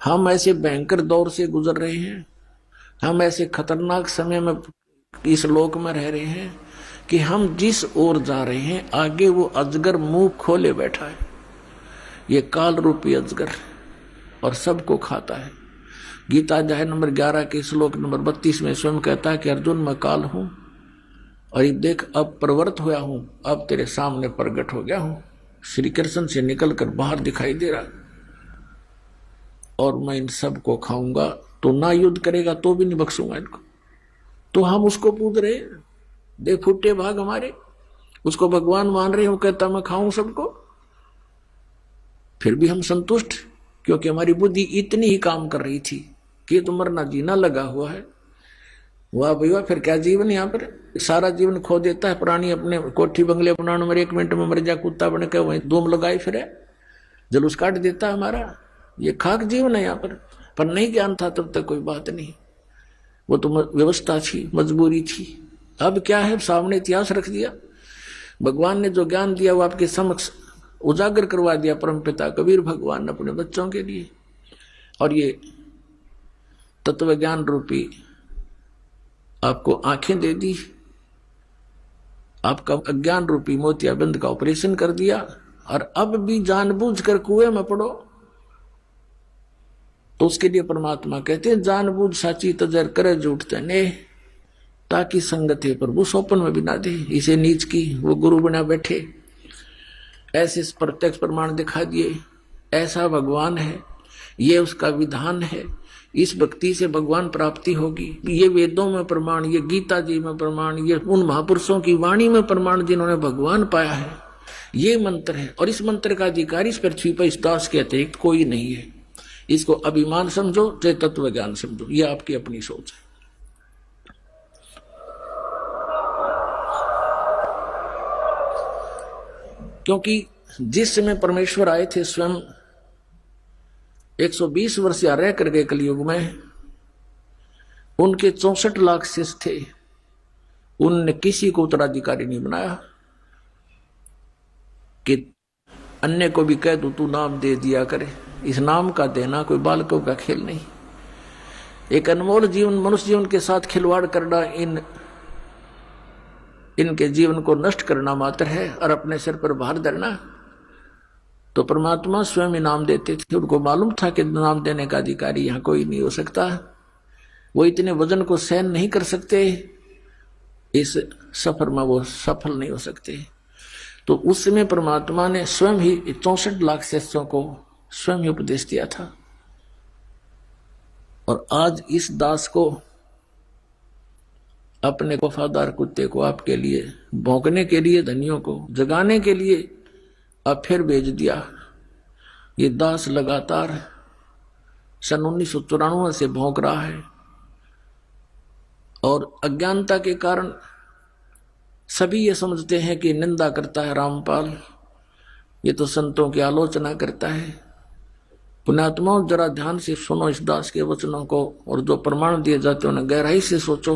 हम ऐसे भयंकर दौर से गुजर रहे हैं, हम ऐसे खतरनाक समय में इस लोक में रह रहे हैं कि हम जिस ओर जा रहे हैं आगे वो अजगर मुंह खोले बैठा है। ये काल रूपी अजगर और सबको खाता है। गीता अध्याय नंबर 11 के श्लोक नंबर 32 में स्वयं कहता है कि अर्जुन मैं काल हूं और ये देख अब प्रवृत्त हुआ हूं, अब तेरे सामने प्रकट हो गया हूं। श्री कृष्ण से निकलकर बाहर दिखाई दे रहा और मैं इन सबको खाऊंगा। तो ना युद्ध करेगा तो भी नहीं बख्शूंगा इनको। तो हम उसको पूछ रहे, देख फुटे भाग हमारे, उसको भगवान मान रहे, वो कहता मैं खाऊं सबको, फिर भी हम संतुष्ट, क्योंकि हमारी बुद्धि इतनी ही काम कर रही थी कि तो मरना जीना लगा हुआ है। वाह भैया, फिर क्या जीवन, यहाँ पर सारा जीवन खो देता है। प्राणी अपने कोठी बंगले बनाने में 1 मिनट में मर जा, कुत्ता बन के वहीं धूम लगाए फिरे, जुलूस काट देता है हमारा। ये खाक जीवन है यहाँ पर नहीं ज्ञान था तब तक कोई बात नहीं, वो तो व्यवस्था थी, मजबूरी थी। अब क्या है, सामने इतिहास रख दिया। भगवान ने जो ज्ञान दिया वो आपके समक्ष उजागर करवा दिया परमपिता कबीर भगवान ने अपने बच्चों के लिए। और ये तत्व ज्ञान रूपी आपको आंखें दे दी, आपका अज्ञान रूपी मोतियाबिंद का ऑपरेशन कर दिया, और अब भी जानबूझकर कुएं में पड़ो। तो उसके लिए परमात्मा कहते हैं जानबूझ साची तजर करे झूठ तने, ताकि संगत है प्रभु सोपन में भी ना दे। इसे नीच की वो गुरु बना बैठे, ऐसे प्रत्यक्ष प्रमाण दिखा दिए, ऐसा भगवान है, ये उसका विधान है, इस भक्ति से भगवान प्राप्ति होगी। ये वेदों में प्रमाण, ये गीता जी में प्रमाण, ये उन महापुरुषों की वाणी में प्रमाण जिन्होंने भगवान पाया है, ये मंत्र है। और इस मंत्र का अधिकारी इस पृथ्वी पर इस दास के अतिरिक्त कोई नहीं है। इसको अभिमान समझो चाहे तत्व ज्ञान समझो, ये आपकी अपनी सोच है। क्योंकि जिस समय परमेश्वर आए थे स्वयं 120 वर्ष या रह करके कलयुग में, उनके 64 लाख शिष्य थे, उनने किसी को उत्तराधिकारी नहीं बनाया कि अन्य को भी कह दू तू नाम दे दिया करे। इस नाम का देना कोई बालकों का खेल नहीं। एक अनमोल जीवन, मनुष्य जीवन के साथ खिलवाड़ करना इनके जीवन को नष्ट करना मात्र है, और अपने सिर पर भार धरना। तो परमात्मा स्वयं इनाम देते थे। उनको मालूम था कि नाम देने का अधिकारी यहां कोई नहीं हो सकता, वो इतने वजन को सहन नहीं कर सकते, इस सफर में वो सफल नहीं हो सकते। तो उस समय परमात्मा ने स्वयं ही 64 लाख शिष्यों को स्वयं ही उपदेश दिया था। और आज इस दास को, अपने वफादार कुत्ते को आपके लिए भौंकने के लिए, धनियों को जगाने के लिए अब फिर भेज दिया। ये दास लगातार सन 1994 से भौंक रहा है, और अज्ञानता के कारण सभी ये समझते हैं कि निंदा करता है रामपाल, ये तो संतों की आलोचना करता है। पुण्यात्माओं, जरा ध्यान से सुनो इस दास के वचनों को, और जो प्रमाण दिए जाते हैं उन्हें गहराई से सोचो।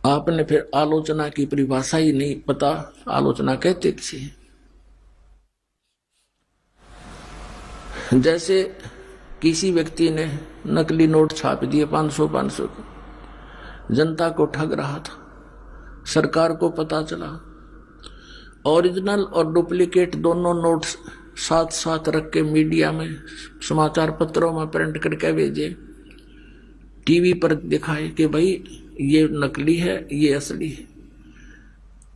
आपने फिर आलोचना की परिभाषा ही नहीं पता, आलोचना कहते किसे। जैसे किसी व्यक्ति ने नकली नोट छाप दिए 500 के, जनता को ठग रहा था, सरकार को पता चला, ओरिजिनल और डुप्लीकेट दोनों नोट साथ साथ रख के मीडिया में, समाचार पत्रों में प्रिंट करके भेजे, टीवी पर दिखाए कि भाई ये नकली है, ये असली है।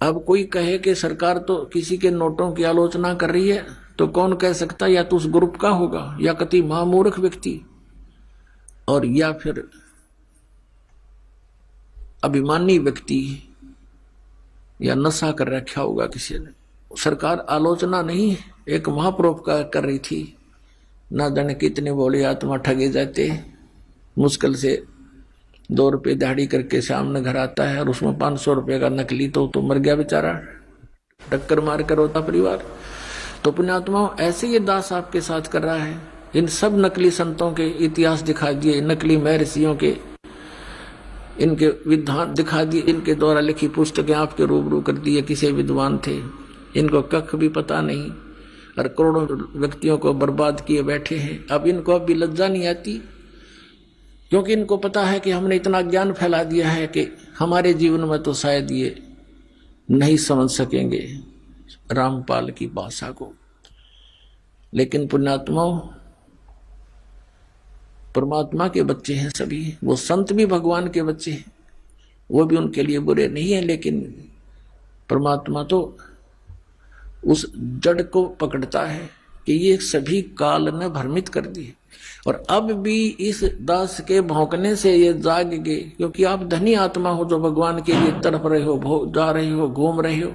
अब कोई कहे कि सरकार तो किसी के नोटों की आलोचना कर रही है, तो कौन कह सकता है, या तो उस ग्रुप का होगा, या कति महामूर्ख व्यक्ति, और या फिर अभिमानी व्यक्ति, या नशा कर रखा होगा किसी ने। सरकार आलोचना नहीं, एक महापरोपकार कर रही थी। ना जाने कितने बोले आत्मा ठगे जाते, मुश्किल से 2 रुपये दिहाड़ी करके सामने घर आता है, और उसमें 500 रुपये का नकली तो मर गया बेचारा, टक्कर मार कर होता परिवार। तो पुण्यात्माओं, ऐसे ये दास आपके साथ कर रहा है। इन सब नकली संतों के इतिहास दिखा दिए, नकली महर्षियों के इनके विद्वान दिखा दिए, इनके द्वारा लिखी पुस्तकें आपके रूबरू कर दी, किसी विद्वान थे, इनको कख भी पता नहीं। और करोड़ों व्यक्तियों को बर्बाद किए बैठे हैं। अब इनको अब भी लज्जा नहीं आती, क्योंकि इनको पता है कि हमने इतना ज्ञान फैला दिया है कि हमारे जीवन में तो शायद ये नहीं समझ सकेंगे रामपाल की भाषा को। लेकिन पुण्यात्माओं, परमात्मा के बच्चे हैं सभी, वो संत भी भगवान के बच्चे हैं, वो भी उनके लिए बुरे नहीं है। लेकिन परमात्मा तो उस जड़ को पकड़ता है कि ये सभी काल ने भ्रमित कर दिए, और अब भी इस दास के भौंकने से ये जाग गए, क्योंकि आप धनी आत्मा हो जो भगवान के लिए तड़प रहे हो, जा रहे हो, घूम रहे हो,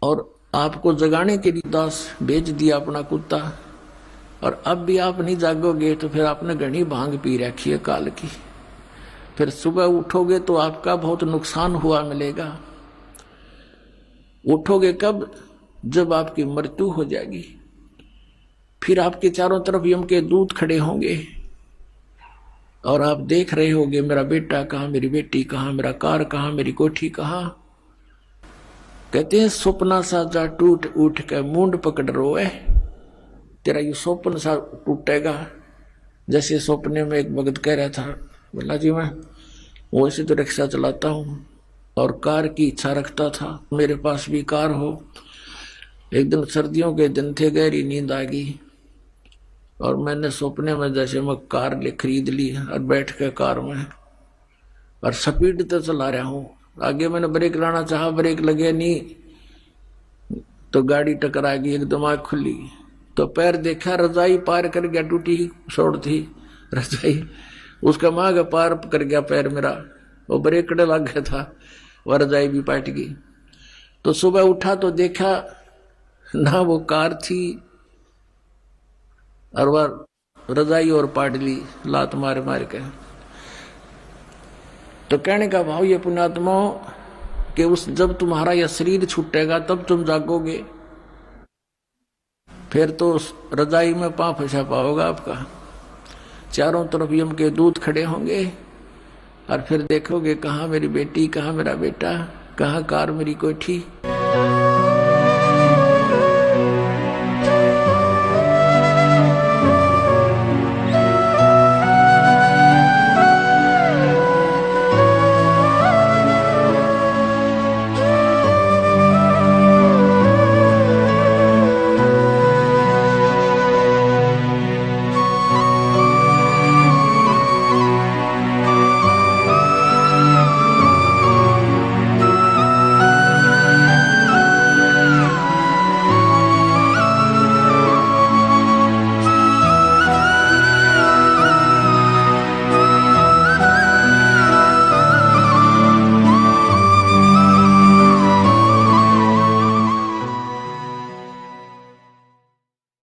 और आपको जगाने के लिए दास भेज दिया अपना कुत्ता, और अब भी आप नहीं जागोगे तो फिर आपने घनी भांग पी रखी है काल की। फिर सुबह उठोगे तो आपका बहुत नुकसान हुआ मिलेगा। उठोगे कब? जब आपकी मृत्यु हो जाएगी। फिर आपके चारों तरफ यम के दूत खड़े होंगे और आप देख रहे होगे मेरा बेटा कहाँ, मेरी बेटी कहाँ, मेरा कार कहाँ, मेरी कोठी कहाँ। कहते हैं स्वप्ना सा जा टूट उठ के मूंड पकड़ रोए, तेरा ये स्वप्न सा टूटेगा। जैसे स्वप्ने में एक भगत कह रहा था, बोला जी मैं वैसे तो रिक्शा चलाता हूँ और कार की इच्छा रखता था, मेरे पास भी कार हो। एक दिन सर्दियों के दिन थे, गहरी नींद आ गई और मैंने सपने में जैसे मैं कार खरीद ली और बैठ के कार में और स्पीड तो चला रहा हूँ। आगे मैंने ब्रेक लाना चाहा, ब्रेक लगे नहीं तो गाड़ी टकरा गई, एकदम आँख खुली तो पैर देखा, रजाई पार कर गया, टूटी छोड़ थी रजाई, उसका मांग पार कर गया पैर मेरा, वो ब्रेक लग गया था, वह रजाई भी पाट गई। तो सुबह उठा तो देखा ना वो कार थी और वह रजाई और पाट ली लात मार मार के। तो कहने का भाव ये पुण्यात्माओं कि उस जब तुम्हारा यह शरीर छूटेगा तब तुम जागोगे, फिर तो उस रजाई में पांव फंसा पाओगा आपका। चारों तरफ यम के दूत खड़े होंगे और फिर देखोगे कहाँ मेरी बेटी, कहाँ मेरा बेटा, कहाँ कार मेरी कोठी।